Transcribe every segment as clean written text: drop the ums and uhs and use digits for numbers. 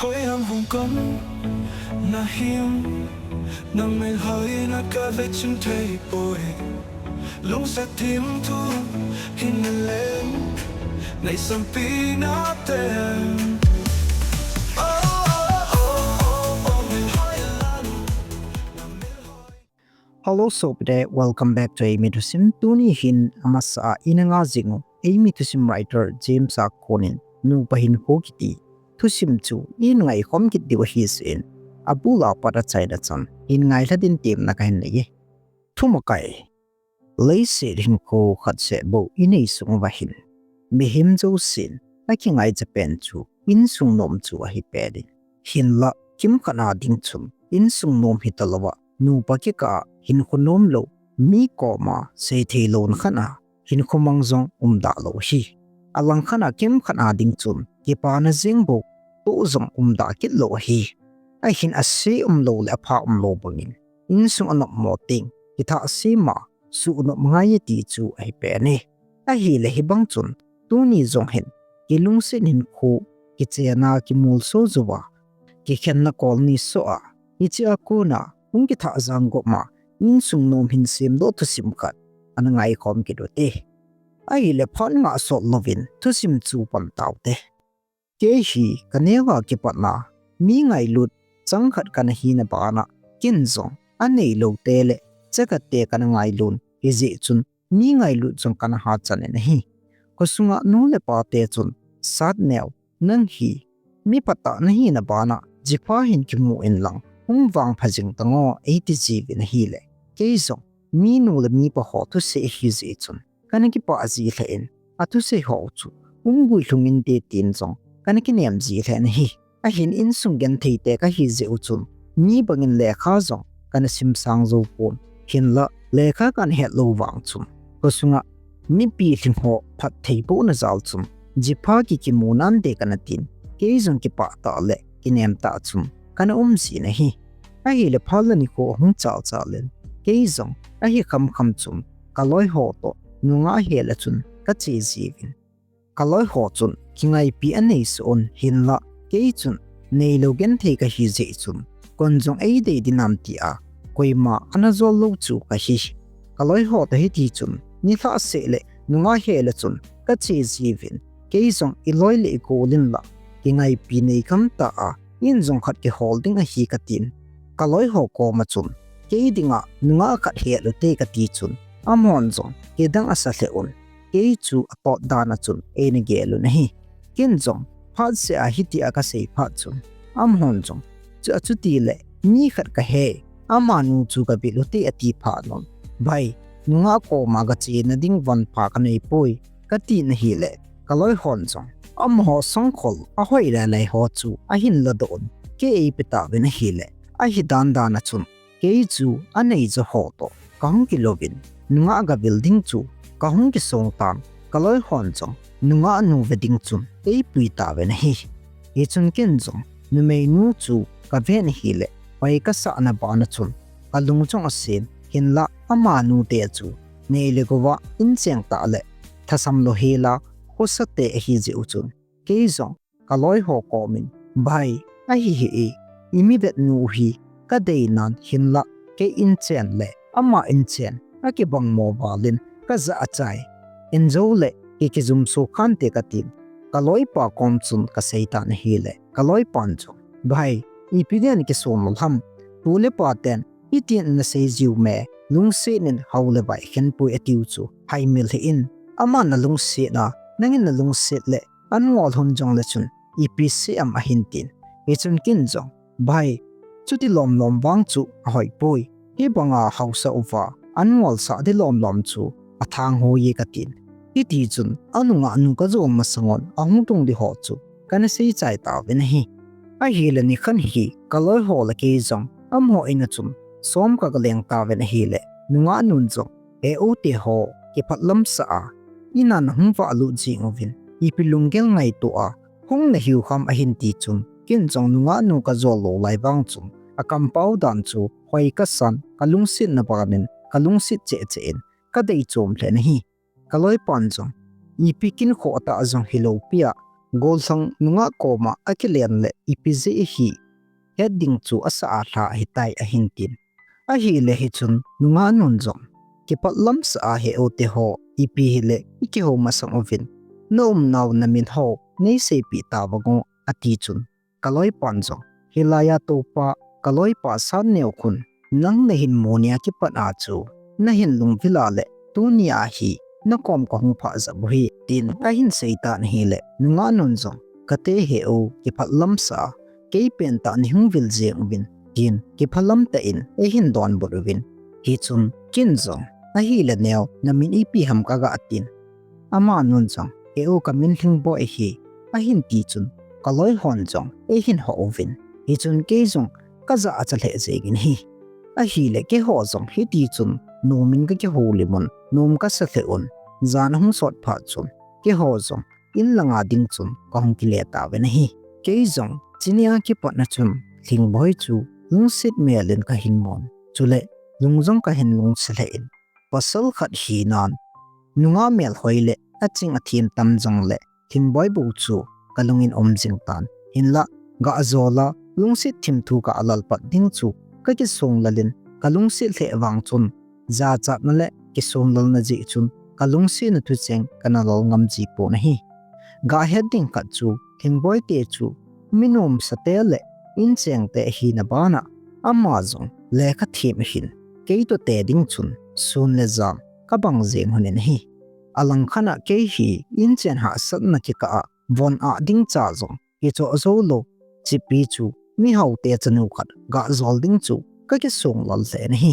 Hoi ang Hong Kong na hiếm na mình hơi na cả về chân thấy bồi lung sẽ thêm thu hình lên này sầm pi na tên Hello Sobde, welcome back to EIMI THUSIM. Tuni hin amasa inanga zingo EIMI THUSIM writer James A. Konin NUPA HINKHO kiti THUSIM chu in ngai khom kit diwa hisin abula para chaina chan in ngai ladin tim na kahin nei thumakai leise HINKHO khatse bo inei sung wahin mihim jo sin aki ngai Japan chu in sung nom chu a hi pedin hin la kim kana ding chum in sung nom hitalawa NUPA ki ka HINKHO nom lo mi ko ma se the lon khana HINKHO mangjong da lo hi alang khana kim khana ding chun ki pa na jing bo to zong da kit lo hi ai hin ase lo le pha lo bangin in sung anok mo ting ki tha ase ma su no ngai ti chu ai pe ne a hi le hi bang chun tu ni zong hen ki lung sin HINKHO ki chena ki mul so zuwa ki khen na kol ni so a ichi a ko na mung ki tha zang go ma in sung nom hin sim do THUSIM khat anangai khom ki do te ai le phon nga so lovin THUSIM chu pam taw te ke hi kanewa ki patna mi ngai lut chang khat kan hi na ba na kin zong anei lo te le chaka te kan ngai lun hi ji chun mi ngai lut chong kan ha chan ne hi ko sunga nu le pa te chun sat new nang hi mi pata na hi na ba na jipa hin ki mu in lang hung wang phajing tango 80g in hi le ke zong mi nu le mi pa ho tu se hi ji chun kan ki pa ji le in atu se ho chu bui hlungin te tin zong kan ki nem ji le hi a hin in sung gen thei te ka hi je chun mi bangin le kha zong kan sim sang zo pon hin la le kha kan he lo wang chum ko sunga mi pi thing ho phat thei po na zal chum jipa ki mu nan de kan tin ke zong ki pa ta le ki nem ta chum kan si na hi a hi le phalani ko hung chal chalen ke zong a hi kham chum kaloi ho to nunga he la chun ka che jivin kaloi ho chun kingai pi anei son hin la ke chun nei lo gen thei ka hi je chun konjong ei de dinam ti a koima anazol lo chu ka hi kaloi ho to hi ti chun ni tha se le nunga he la chun ka che jivin ke zong iloi le ko lin la kingai pi nei kam ta a in zong khat ke holding a hi ka tin kaloi ho ko ma chun ke dinga nunga khat he lo te ka ti chun amon zong ke dang asa le un ke chu ato dana chun e ne ge lo nahi kin zong phat se a hi ti a ka sei phat chun amon zong chu ti le ni khat ka he amanu chu ka bi lo te ati pha non bai nunga ko ma ga chi na ding wan pha ka nei poi ka ti na hi le kaloi hon zong am ho song khol a hoi la lai ho chu a hin la don ke e pita ben hi le a hi dan na chun ke chu anei zo ho to kang ki lovin nunga ga building chu kahung ki song tam kaloi hon chong nunga nu wedding chun e pui ta ben hi e chun ken chong nu mei nu chu ka ven hi le pai ka sa na ba na chun kalung chong asin hin la ama nu te chu nei le go wa in cheng ta le thasam lo he la ho sakte hi ji uchun ke zong kaloi ho ko min bai a hi hi immediate nu hi ka dei nan hin la ke in chen le ama in chen a ki bang mo balin ka za achai in zo le ki zum so khan te ka tin kaloi pa kom chun ka seitan hi le kaloi pan chu bai EIPGEN ki som ham tu le pa ten itin na sei jiu me lung se nin haw le bai khen pui atiu chu hai mil he in ama na lung se na nangin na lung se le anwal hun jong le chun EPC am a hin tin e chun kin jong bai chuti lom wang chu a hoi poi he banga hausa uwa anwal sa de lom chu a thang ho ye ka tin ti ti chun anunga anu ka zo ma sangon ahung tung di ho chu kana sei chai ta ven hi a hi le ni khan hi kaloi ho la ke jong am ho ina chum som ka leng ta ven hi le nunga nun jong e o te ho ki phatlam sa a inan hung wa lu ji ngovin ipilungel ngai to a hung na hiu kham a hin ti chum kin jong nunga nu ka zo lo lai bang chum a kampau dan chu hoi ka san kalung sit na banin kalung sit che in ka dei chom hle na hi kaloi pan jong ipikin kho ta azong hilo pia gol sang nunga koma akilian le ipz hi heading chu asa atha hitai ahinkin a hi le hi chun nunga nun zong kipatlam sa he ote ho ipi hi le iki ho masang ovin nom naw namin ho nei se pi tawago ati chun kaloi panzo hilaya topa kaloi pa san neu khun nang na hin monia kipat a chu na hin lungvila le tunia hi na kom ko hung pha za bhi tin kahin seitan hi le nunga nun zong kate he o kipatlam sa ke pen ta ni hung vil jeng bin tin kiphalam ta in e hin don borwin hi chun kin zong a hi le neo na min ipi ham ka ga atin ama nun zong e o kamin thing bo e hi a hin ti chun kaloi hon zong e hin ho ovin hi chun ke zong ka za a chale zegin hi a hi le ke ho zong hi ti chun nomin ka ke ho limon nom ka sa the on zan hung sot pha chun ke ho zong in langa ding chun ka hung ki le ta wen hi ke zong chinia ki pot na chum thing boy chu lung sit melin ka hin mon chule lungzong ka hin lung sele in pasal khat hi nan nunga mel hoile aching athim tam jong le thing boy bu chu kalungin omjing tan hinla ga azola lung sit thim thu ka alal pat ding chu ka ki song lalin kalung sit le wang chun za cha na le ki song lal na ji chun kalung si na thu cheng kana lol ngam ji po na hi ga heading ka chu thing boy te chu minum satele in cheng te hi na bana amazon le kha thim hin ke to te ding chun sun le zam ka bang jeng honen hi alang khana ke hi in chen ha sat na ki ka von a ding cha zong ki cho zo lo chi pi chu mi hau te chanu khat ga zol ding chu ka ki song lal se na hi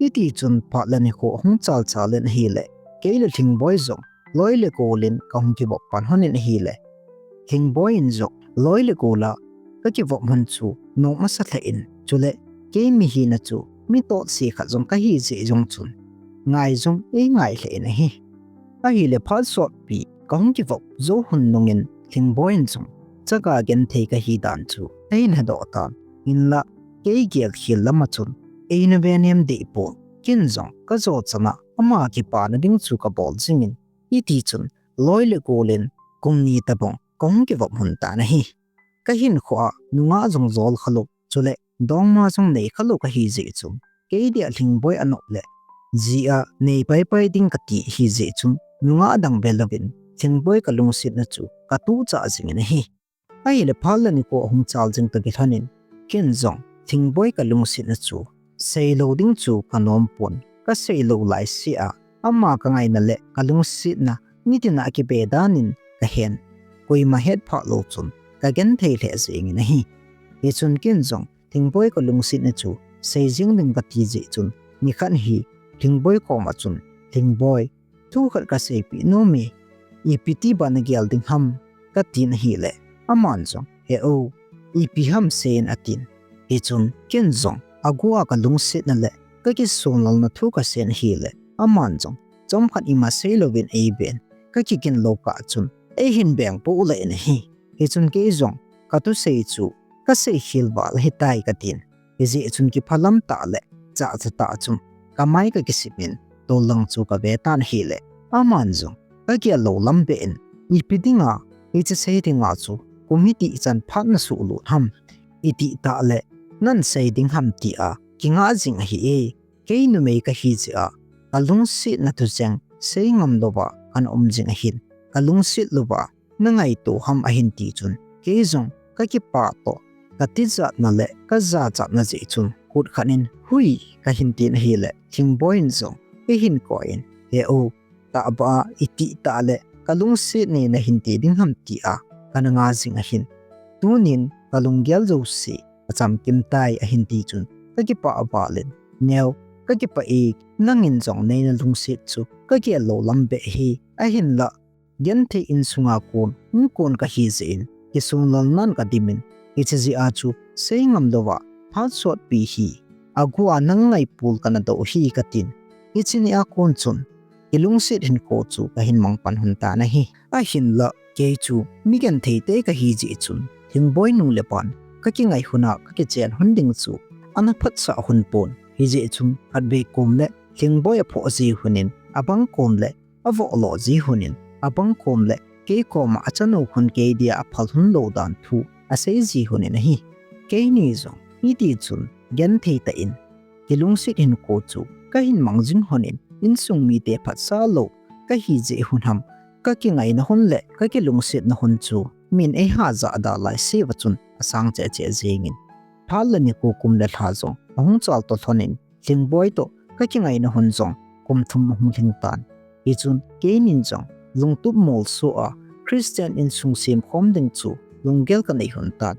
iti chun pha la ni ko hung chal chalen hi le ke le thing boy zong loi le ko lin ka hung ki bok pan honen hi le thing boy in zong loi le ko la ka ki vok man chu no ma sa the in chule ke mi hi na chu mi to si kha zong ka hi je jong chun ngai zong e ngai le na hi a hi le phal sot pi ka hung ki vok zo hun nongin thing boy in zong chaga gen the ka hi dan chu ein ha do ta in la ke gel hi lama chun e na venem de po kin zong ka zo chana ama ki pa na ding chu ka bol jingin i ti chun loi le ko len kum ni ta bong kong ki vok hun ta na hi KAHIN khwa nunga zong zol khalo chule dongma zong nei khalo ka hi je chung ke dia thing boy anok le zia nei pai pai ding ka ti hi je chung nunga dang belovin thing boy ka lung sit na chu ka tu cha jing na hi ai le phal ni ko hung chal jing ta ki thanin kin zong thing boy ka lung sit na chu sei lo ding chu ka nom pon ka sei lo lai si a amma ka ngai na le ka lung sit na ni ti na ki be danin ka hen koi ma het pha lo chun ka gen thei le zing na hi he chun kin zong thing boy ko lung sit na chu sei jing ding ka ti je chun ni khan hi thing boy ko ma chun thing boy thu khat ka sei pi no me i piti ban gyal ding ham ka tin hi le aman zong he o i pi ham sen atin he chun kin zong agua ka lung sit na le ka ki sonal na thu ka sen hi le aman zong chom khat i ma sei lovin e ben ka ki kin lo ka chun e hin beng po le na hi he chun ke zong ka tu sei chu ka sei hil wal he tai ka tin he ji chun ki phalam ta le cha cha ta chum ka mai ka ki simin to lang chu ka be tan hi le aman zong ka ki lo lam be in i pidinga he che sei dinga chu committee chan phat na su lu ham iti ta le nan sei ding ham ti a ki nga jing hi e ke nu me ka hi chi a alung si na tu chang sei ngam lo ba an om jing hin alung si lo ba na ngai to ham a hin ti chun ke zong ka ki pa to ka ti za na le ka za cha na ji chun kut khanin hui ka hin tin hi le thing boy in zong e hin ko in he o ta ba iti ta le kalung si ni na hin ti ding ham ti a kana nga jing a hin tunin kalung gyal zo si acham kim tai a hin ti chun ka ki pa abalin neo ka ki pa e nangin zong nei na lung sit chu ka ki lo lam be hi a hin la gen the in sunga kon ka hi zin ki sung lal nan ka dimin ichi ji a chu sei ngam dowa phal sot pi hi agua nang ngai pul kana do hi ka tin ichi ni a kon chun ilung sit hin ko chu ka hin mang pan hun ta na hi a hin la ke chu mi gen thei te ka hi ji chun thing boy nu le pan ka ki ngai huna ka ki chen hun ding chu ana phat sa hun pon hi ji chun at be kom le thing boy a pho ji hunin abang kom le avo lo ji hunin abang kom le ke ko ma achano hun ke dia aphal hun lo dan thu ase ji hun na hi ke ni zong ni ti chun gen thei ta in kilung sit hin ko chu kahin mangjing honin in sung mi te phat sa lo ka hi je hun ham ka ki ngai na hun le ka ki lung sit na hun chu min e ha za da lai se wa chun asang che che jengin phal la ni ko kum le tha zong ahung chal to thonin ling boy to ka ki ngai na hun zong kum thum hung ling tan i chun ke nin zong lung tup mol so a Christian in sung sim khom ding chu lungel ka nei hun tan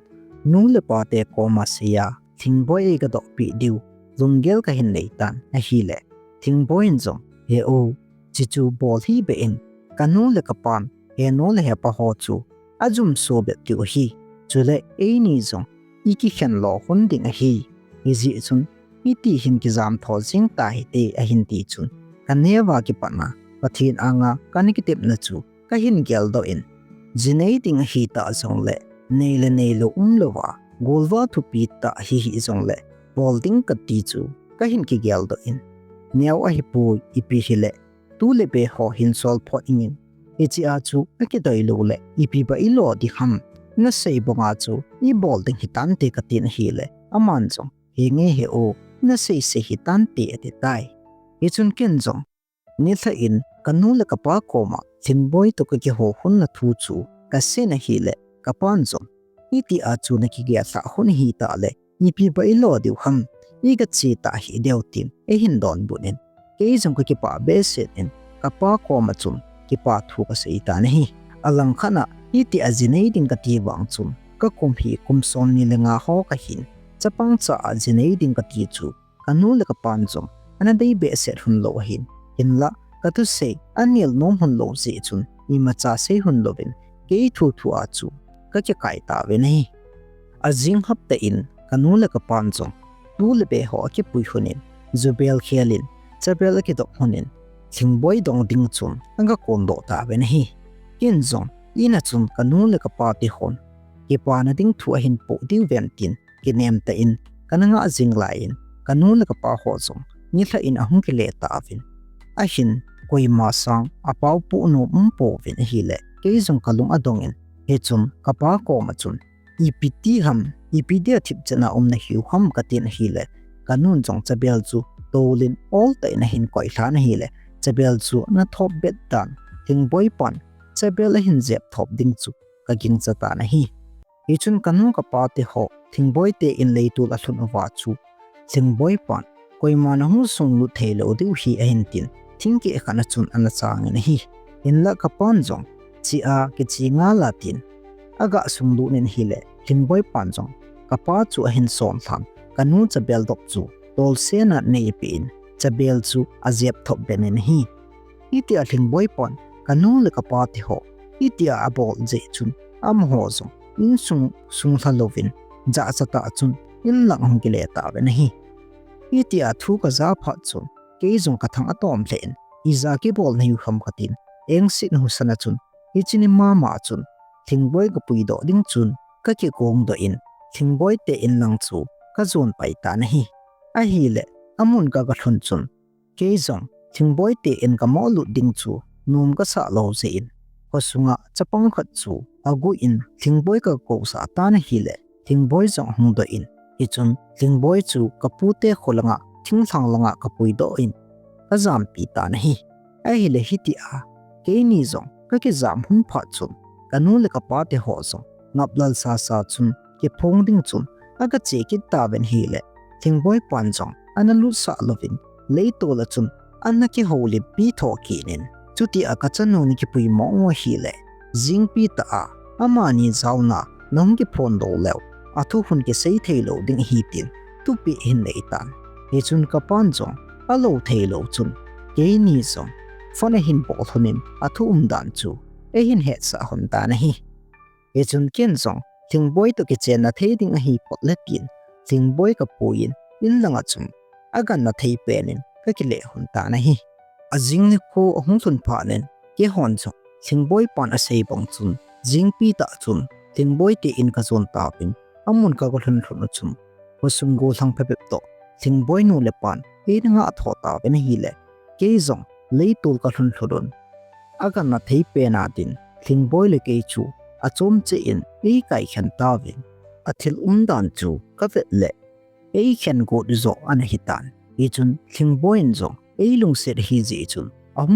nu le pa te ko ma sia thing boy ga do pi diu lungel ka hin nei tan a hi le thing boy in zong he o chi chu bol hi be in kanu le ka pan he no le he pa ho chu azum so be tu hi chu le e ni zong i ki khen lo hun ding a hi i ji chun i ti hin ki zam tho jing ta hi te a hin ti chun kan ne wa ki pa na pathin anga kan ki tep na chu ka hin gel do in jinei ding hi ta zong le nei lo lo wa golwa thu pi ta hi zong le bolding ka ti chu ka hin ki gel do in nyaw a hi pu i pi hi le tu le be ho hin sol pho in e chi a chu a ki doi lo le i pi ba i lo di ham na sei bonga chu i bolding hi tan te ka tin hi le aman zong he nge he o na sei se hi tan te ate tai e chun ken zong ni tha in kanu le ka pa ko ma thin boy to ka ki ho hun na thu chu ka se na hi le ka pan zong ni ti a chu na ki ge sa hun hi ta le ni pi ba i lo diu ham i ga chi ta hi deu tim e hin don bunin ke zong ka ki pa be se in ka pa ko ma chum ki pa thu ka sei ta hi alang khana i ti a jinei ding ka ti wang chum ka kum hi kum son ni le nga ho ka hin chapang cha a jinei ding ka ti chu kanu le ka pan chum ana dei be se hun lo hin in la ka tu se anil nom hun lo se chun i ma cha se hun lovin ke thu thu a chu ka ki kai ta ve nei a jing hap ta in kanu le ka pan chum tu le be ho ki pui hunin zubel khelin chabel ki do hunin thingboy dong ding chun anga kon do ta ve nei kin zong ina chun kanu le ka pa ti hon ki pa na ding thu a hin po ding ven tin ki nem ta in kananga jing lai in kanu le ka pa ho chong ni thla in ahung ki le ta vin a hin koi ma sang a pau pu no po vin hi le ke zong kalung adong in he chun ka pa ko ma chun ipiti ham ipidia thip chana na hiu ham ka tin hi le kanun chong chabel chu tolin all ta in hin koi thlan hi le chabel chu na thop bet dan thing boy pan chabel hin zep thop ding chu ka ging chata na hi hi chun kanu ka pa te ho thing boy te in leitu la thun wa chu thing boy pan koi ma na hu sung lu thelo de hi a hin tin thing ki khana chun ana chang na hi in la ka pan jong chi a ki chi nga la tin aga sung lu nen hi le thing boy pan jong ka pa chu a hin son tham kanu chabel dop chu tol se na nei pin chabel chu a zep thop ben hi iti a thing boy pan kanu le ka pa te ho iti a bol je chun am ho zo in sung thalovin ja chata chun in lang hong ki le ta ben hi iti a thu ka za pha chun ke zong ka thang atom len iza ki bol nei kham khatin eng sit hu sana chun ichini ma chun thingboy ka pui do ding chun ka ki kong do in thingboy te in lang chu ka zon pai ta na hi a hi le amun ka ka thun chun ke zong thingboy te in ka mo lu ding chu num ka sa lo ze in ko sunga chapang khat chu agu in thingboy ka ko sa ta na hi le thingboy zong hung do in hi chun thingboy chu ka pu te kholanga thing thang langa ka pui do in ka zam pi ta na hi a hi le hi ti a ke ni zong ka ki zam hun pha chun kanu le ka pa te ho zong ngaplal sa chun ke phong ding chun aga che ki ta ben hi le thingboy pan zong ana lu sa lovin le to la chun anna ki holi pi tho ki nin chuti aka chanu ni ki pui mo hi le jing pi ta a ama ni zauna nong ki phon do lew athu hun ki sei thelo ding hi tin tu pi hin nei tan he chun ka pan zong alo thelo chun ke ni zong phone hin bo thonin athu dan chu e hin he sa hon ta na hi he chun ken zong thingboy to ki chen na thei ding a hi pot le tin thingboy ka puin in langa chum aga na thei penin ka ki le hun ta na hi a jing ni ko hung thun pha nen ke hon chong thingboy pan a sei bang chun jing pi ta chun thingboy te in ka zon ta pin amun ka ko thun thun chum ko sum go thang pe to thingboy nu le pan e nga tho ta ben hi le ke zong le tul ka thun thudon aga na thei pe na din thingboi le ke chu achom che in e kai khan ta vin athil dan chu ka vet le e khan go zo an hitan e chun thingboi in zo e lung set hi ji chun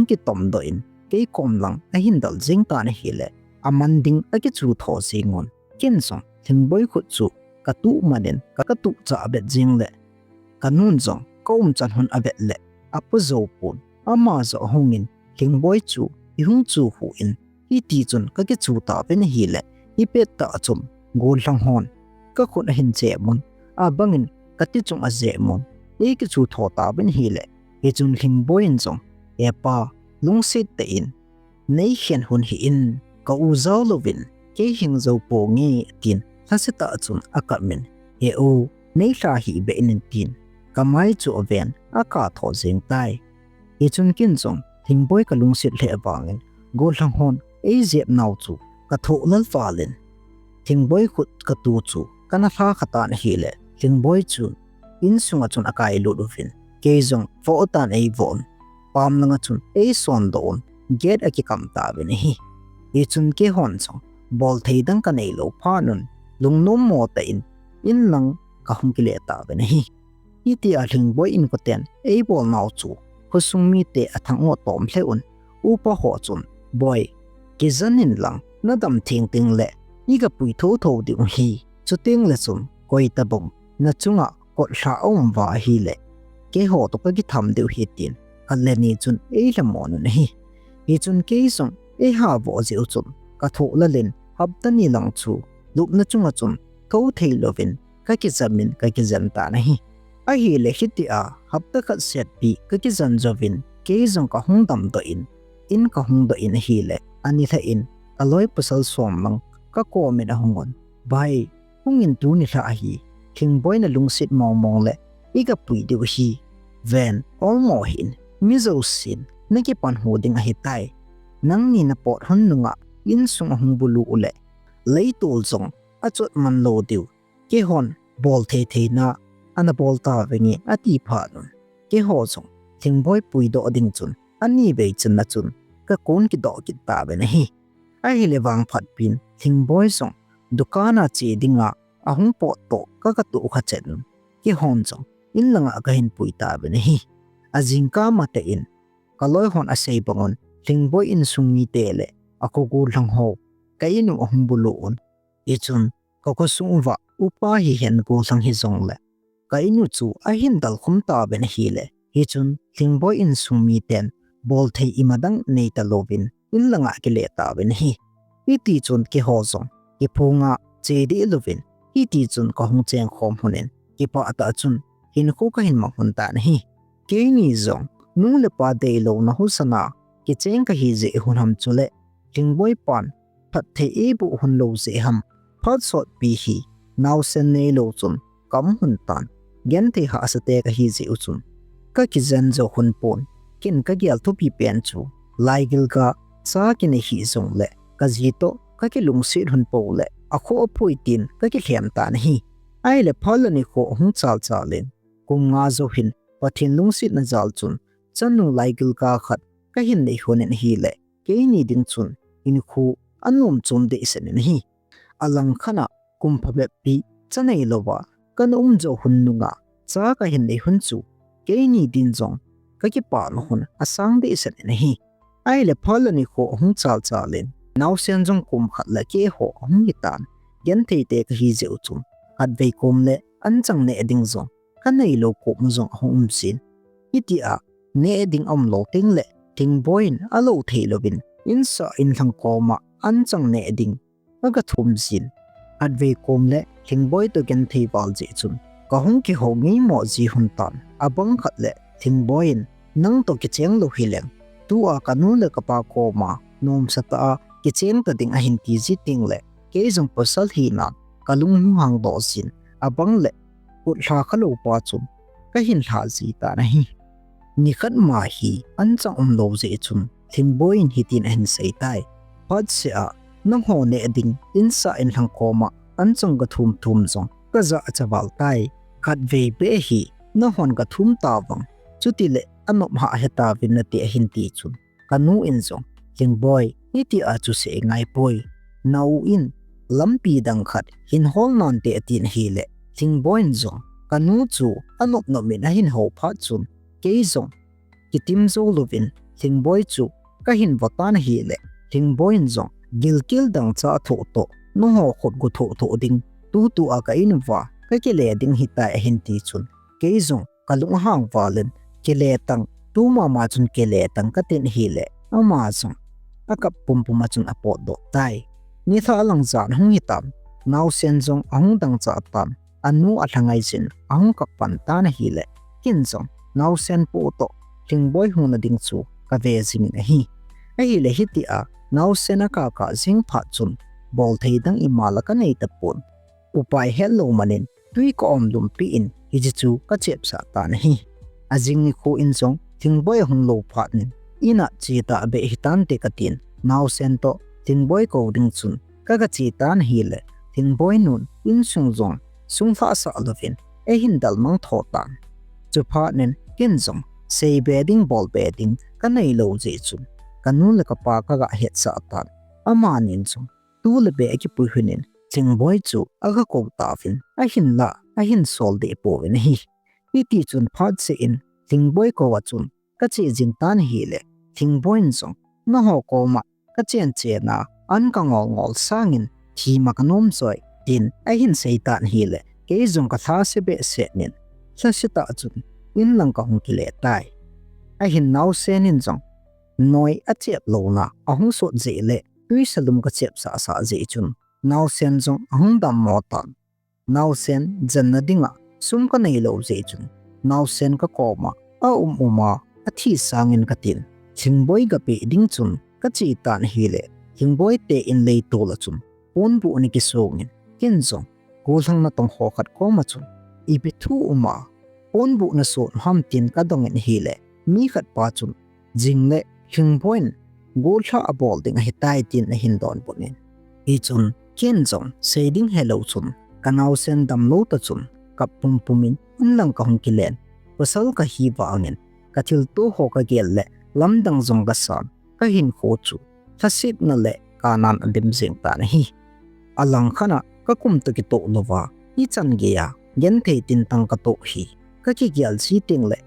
ki tom do in ke kom lang a hin dal jing ta na hi le amanding a ke chu tho singon kin song thingboi khu chu ka tu manen ka tu cha bet jing le kanun zong kom chan hun abet le apu zo pun ama zo hongin thingboi chu i hung chu hu in hi ti chun ka ke chu ta ben hi le hi pet ta chum gol lang hon ka khun hin che mun a bangin ka ti chung a je mun e ke chu tho ta ben hi le hi chun thingboi in zong e pa lung sit te in nei hian hun hi in ka u zau lovin ke hing zo po nge tin thasita chun akamin e o nei tha hi be in tin kamai chu aven aka tho jeng tai e chun kin chong thingboi ka lung sit le awangin gol lang hon e zep naw chu ka tho lal falin thingboi khut ka tu chu kana tha khata na hi le thingboi chu in sunga chun akai lu duvin ke zong fo tan e von pam langa chun e son don get a ki kam ta ben hi e chun ke hon chong bol thei dang ka nei lo pha nun lung nom mo ta in lang ka hung ki le ta ben hi ti a thingboi in ko ten e bol naw chu khosung mi te athang o tom hle un upa ho chun boy ke zanin lang na dam thing ting le ni ka pui tho tho di hi chu ting le chum koi ta bom na chunga ko sha om wa hi le ke ho to ka ki tham deu hi tin alle ni chun e la mon na hi hi chun ke song e ha bo je chum ka tho la len hab ta ni lang chu lup na chunga chum tho thei lovin ka ki zamin ka ki zan ta na hi a hi le hi ti a hab ta khat set pi ka ki zan jovin ke zong ka hung dam do in ka hung do in hi le ani tha in aloi pasal som lang ka ko men a hungon bai hungin tu ni tha hi thingboi na lungsit mong le i ka pui de hi ven all mo hin mizo sin na ki pan hoding a hitai nang ni na pot hun nunga in sung hung bulu ule lei tol zong a chot man lo diu ke hon bol the na ana bol ta vengi ati pha nun ke ho zong thingboi pui do ding chun ani be chun na chun ka kon ki do ki ta be na hi a hi le wang phat pin thingboi song dukana che dinga ahung po to ka tu kha chen ki hon chong in langa ka hin pui ta be na hi ajing ka ma te in kaloi hon a sei bangon thingboi in sungi te le ako gu lang ho ka inu ahung bulu un i chun ko sungwa upa hi hen go sang hi zong le ka inu chu a hin dal khum ta be na hi le hi chun thingboi in sumi ten bol thei imadang nei ta lovin in langa ki le ta be na hi ti chun ki ho zong ki phonga che di lovin ti chun ko hung cheng khom hunen ki pa ata chun HINKHO ka hin ma hun ta na hi ke ni zong nu le pa de lo na hu sana ki cheng ka hi je hun ham chule thingboi pan phat the e bu hun lo je ham phat sot pi hi naw sen nei lo chun kam hun tan gen the ha sa te ka hi je u chun ka ki zen zo hun pon kin ka gyal thu pi pen chu laigil ka sa ki ne hi zong le ka ji to ka ki lung sit hun po le a kho phoi tin ka ki hliam ta na hi ai le phol ni kho hung chal chalin kum nga zo hin pathin lung sit na jal chun chanu laigil ka khat ka hin nei honen hi le ke ni din chun in khu anum chum de isen hi alang khana kum phabe pi chanei lowa kan zo hun nunga cha ka hin nei hun chu ke ni din jong ka ki pa lo hun asang de isen hi ai le phol ni kho hung chal chalin naw sen jong kum khat la ke ho hung ni tan gen thei te ka hi je chum at ve kum le an chang ne ding zong ka nei lo ko mu zong hum sin iti a ne ding om lo ting le ting boin a lo thei lovin in sa in thang ko ma an chang ne ding aga thum sin at ve kum le ting boy to gen thei wal je chum ka hung ki ho ngi mo ji hun tan abang khat le ting boin nang to ki cheng lo hileng tu a kanu le ka pa ko ma nom sa ta ki cheng ta ding a hin ti ji ting le ke jong pasal hi na kalung hu hang do sin abang le ut hla khalo pa chum ka hin hla ji ta na hi ni khat ma hi an chang lo je chum thingboi in hitin hen sei tai phat se a nang ho ne ding in sa in hang ko ma an chang ga thum zong ka za chawal tai khat ve be hi na hon ga thum ta wang chuti le anop ha heta vin na ti hin ti chun kanu in zong thingboi ti a chu se ngai poi nau in lampi dang khat hin hol non te tin hi le thing boin zong kanu chu anop no min a hin ho pha chun ke zong kitim zo lovin thing boy chu ka hin vatan hi le thing boin zong gilkil dang cha tho to no ho khot gu tho ding tu a ka in wa ka ke le ding hi ta hin ti chun ke zong kalung hang walen ke le tang tu ma chun ke le tang ka tin hi le ama zong akap pum ma chun apot do tai ni tha lang zan hung hi tam nau sen zong ahung dang cha tam anu athangai sin ahung kap pan ta na hi le kin zong nau sen po to thing boy hu na ding chu ka ve zing na hi a hi le hi ti a nau sen a ka zing pha chun bol thei dang i mala ka nei ta pon upai hello manin tui ko om lum pi in hi chu ka chep sa ta na hi a jing ni khu in zong thing boy hung lo phat nin ina chi ta be hitan te ka tin nau sen to thing boy ko ding chun ka chi tan hi le thing boy nun in sung zong sung fa sa lovin e hin dal mang tho tan chu pha nen kin zong sei bedding ball bedding ka nei lo je chun kanu le ka pa ka ga het sa tan ama nin chung tu le be ki pu hunin thing boy chu aga ko ta fin a hin sol de po wen hi ti chun phat se in thing boy ko wa chun ka chi jin tan hi le thing boy zong no ho ko ma ka chen che na an ka ngol sangin thi ma kanom soi tin a hin sei tan hi le ke zong ka tha se be se nin sa se ta chun in lang ka hung ki le tai a hin nau se nin zong noi a chep lo na a hung so je le tui salum ka chep sa je chun nau sen zong a hung dam mo tan nau sen jan na dinga sum ka nei lo je chun nau sen ka ko ma a uma a thi sangin ka tin thing boy ga pe ding chun ka chi tan hi le thing boy te in lei to la chun pon bu ni ki songin kin zong ko thang na tong ho khat ko ma chun i pe thu uma pon bu na so ham tin ka dong in hi le mi khat pa chun jing le thing boy gol tha a bol ding hi tai tin na hin don punin i chun kin zong sei ding hello chun kanau sen dam lo ta chun kap pumin in lang ka hong ki len pasal ka hi wa angin ka thil to ho ka gel le lamdang zong ga san ka hin kho chu thasit na le kanan adim zing ta na hi alang khana ka kum to ki to lova i chan ge ya gen thei tin tang ka to hi ka ki gyal si ting le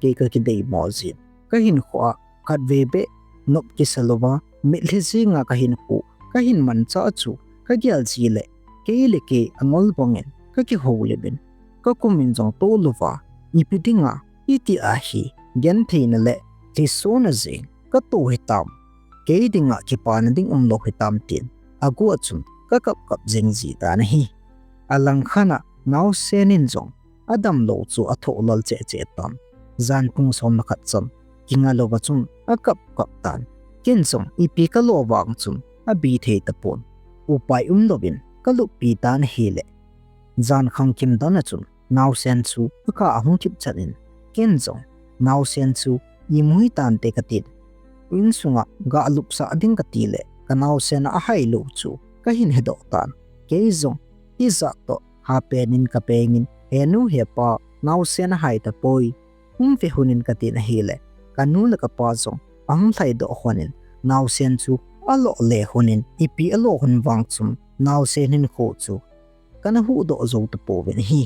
ke ka ki dei mo zin ka hin khwa khat ve be nop ki salova mi le zinga ka hin pu ka hin man cha chu ka gyal si le ke angol bongen ka ki ho le bin ka kumin jong to lova i pidinga i ti a hi gen thei na le ti so na zing ka to hi tam ke dinga ki pan ding lo hi tam tin agu achun ka kap jing ji ta na hi alang khana nau senin jong adam lo chu a tho lol che tam zan pung som na khat cham kinga lo ba chung a kap tan kin song i pi ka lo wang chung a bi the ta pon upai lovin ka lu pi tan hi le zan khang kim dan na chung nau sen chu ka ahung kip chanin kin song nau sen chu i mui tan te ka tin in sunga ga lup sa ding ka ti le ka nau sen a hai lo chu ka hin he do tan ke zong i za to ha penin ka pengin enu he pa nau sen hai ta poi fe hunin ka tin hi le kanu la ka pa zong ang thai do khonin nau sen chu alo le hunin ipi alo hun wang chum nau sen hin kho chu kana hu do zo ta po ven hi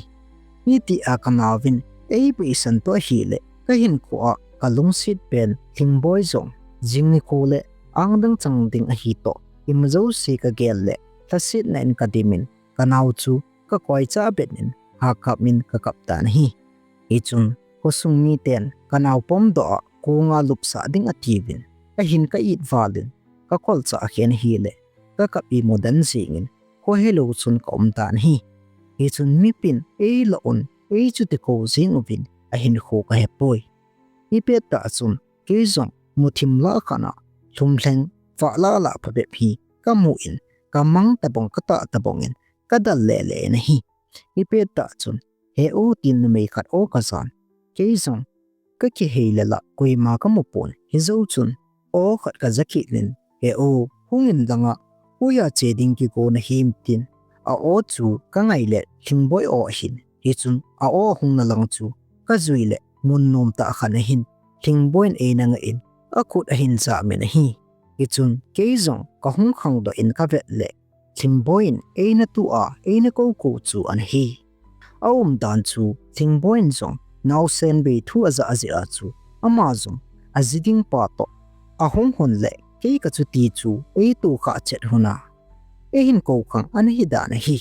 ni ti a kana vin ei pi san to hi le ka hin ko a kalung sit pen thing boy zong jing ni ko le ang dang chang ding a hi to im zo se ka gel le thasit na in ka dimin kanau chu ka koi cha benin ha kap min ka kap ta hi i chung ko sung mi ten kanau pom do ko nga lup sa ding a tivin ka hin ka it valin ka kol cha khen hi le ka kap i modan singin ko hello chun ka om tan hi i chun mi pin e la on e chu te ko zing upin a hin kho ka he poi i pe ta chun ke zong muthim la khana thumthleng fa la pha be phi ka mu in ka mang ta bong ka ta bongin ka dal le na hi i pe ta chun he o tin me khat o ka san ke zong ka ki he la koi ma ka mu pon hi zo chun o khat ka zaki nin he o hungin danga uya che ding ki ko na him tin a o chu ka ngai le thing boy o hin hi chun a o hung na lang chu ka zui le mun nom ta khana hin thing boy e na nga in a khut a hin za me na hi Ichun keizong kahung khang do in ka vet le thingboin eina tu a eina ko chu an hi dan chu thingboin zong naw sen be thu aza azia chu ama zong aziding pa to ahong hon le ke ka chu ti chu e tu kha chet huna hin ko khang an hi da na hi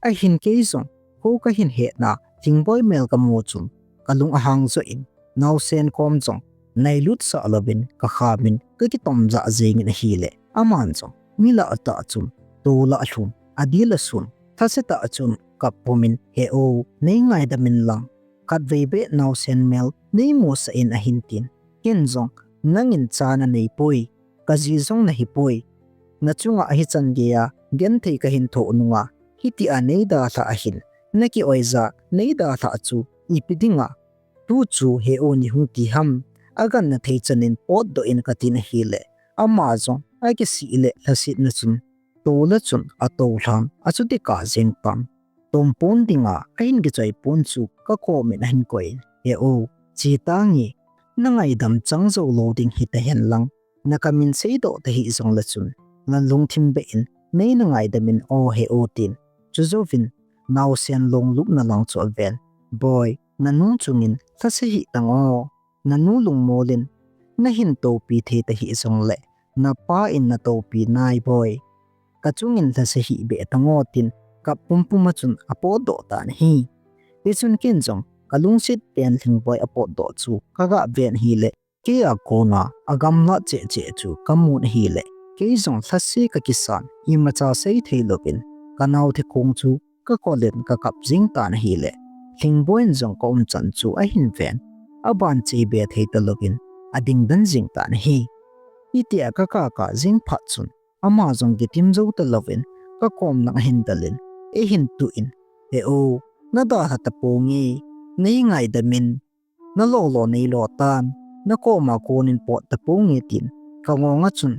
a hin keizong ko ka hin he na thingboy mel ka mo chum kalung ahang zo in naw sen kom zong nai lut sa alabin ka khamin ka ki tom za zeng na hi le aman zong mila ata chum to la thum adila sun thaseta achum kapumin he o nei ngai da min lang kat vebe naw sen mel nei mo sa in a hintin ken zong nangin chana nei poi kazi zong na hi poi na chunga a hi chan ge ya gen thei ka hin tho nuwa hiti a nei da tha a hin naki oiza nei da tha chu ipidinga tu chu he o ni hu ti ham agan na thei chanin pot do in katin hi le ama zong a ke si le thasit na chun to la chun a to hlam a chu ti ka jeng pam tom pon dinga kain ge chai pon chu ka ko men hin koin e o chi tangi na ngai dam chang zo loading hi ta hen lang na kamin sei do ta hi zong la chun ngan lung thim be in nei na ngai da min o he o tin chu zo vin naw sen long lup na lang chu vel boy na nu chungin ta se hi tang o na nu lung molin na hin to pi the ta hi zong le na pa in na to pi nai boy ka chungin ta se hi be tango tin ka pumpuma chun apo do ta hi ti chun kin jong kalung sit pen thing boy apo do chu kaga ven hi le ke a kona agam na che che chu kamun hi le ke jong thasi ka kisan i ma cha sei thei lopin kanau the kong chu ka kolen ka kap jing ta hi le thing boy jong ko chan chu a hin ven aban che be thei ta lopin ading dan jing ta hi itia ka ka jing phat chun ama jong gi tim zo ta lovin ka kom na hin dalin e hin tu in e o na da ha ta pongi nei ngai da min na lo nei lo tan na ko ma konin pot ta pongi tin ka ngonga chun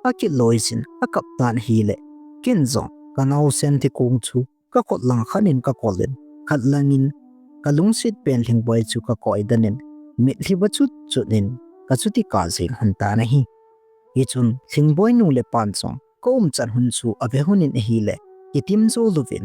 a ki loisin a kap tan hi le kin zong ka nau sen ti kong chu ka kot lang khanin ka kolin khat langin ka lung sit pen thing boy chu ka koi danin mi li ba chu chunin ka chu ti ka jing han ta na hi hi chun thing boy nu le pan chong kom chan hun chu ave hunin hi le itim zo lovin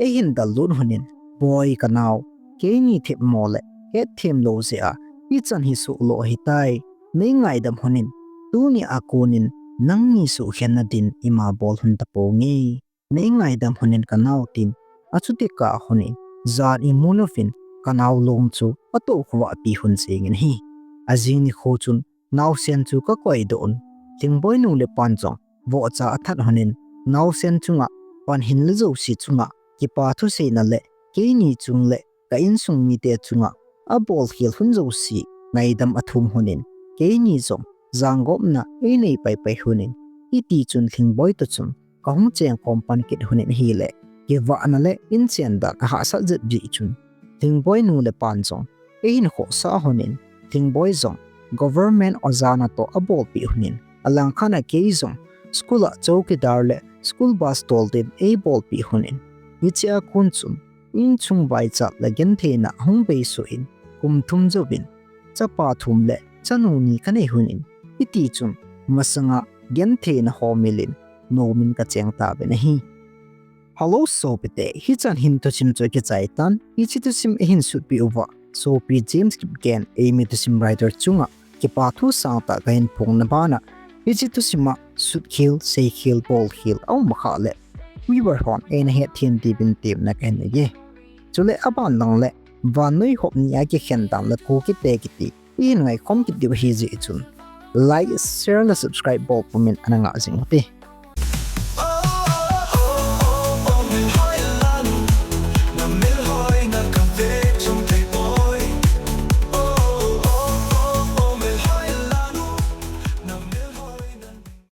e hin dal lun hunin boy kanau ke ni thep mole he them lo se a i chan hi su lo hi tai nei ngai dam hunin tu ni akunin nang ni su khenna din ima bol hun ta po ngi nei ngai dam hunin kanau tin achuti ka hunin zan i munofin kanau long chu ato khwa pi hun sengin hi azini kho chun naw sen chu ka koi don thingboy nu le pan chong wo cha athat hunin naw sen chunga pan hin le zo si chunga ki pa thu se na le ke ni chung le ka in sung mi te chunga a bol khil hun zo si ngai dam athum hunin ke ni zong zangop na e nei pai hunin i ti chun thingboy to chum ka hum cheng kompan kit hunin hi le ke wa na le in chen da ha sa zet ji chun thingboy nu le pan chong e hin kho sa hunin thingboy zong government ozana to a bol pi hunin alang khana ke zong skula chowkidar le school bus tol din a bol pi hunin nichia kun chum in chung bai cha la gen the na hung be so in kum thum jobin chapa thum le chanu ni kane hunin iti chum masanga gen the na homilin nomin ka cheng ta be na hi hello so bite hi chan hin to chim cho ke chai tan ichi to sim hin sut pi over so pi James KIPGEN EIMI THUSIM writer chunga KIPATHU sang ta kain phong na bana ichi to sima sut khil sei khil bol khil au makha le we were on en he thien ti bin tim na kan ye chule aban lang le van noi hop ni a ke khen dam la ko ki te ki ti in ngai khom ki di hi ji chun like share la subscribe bol pumin ananga jing te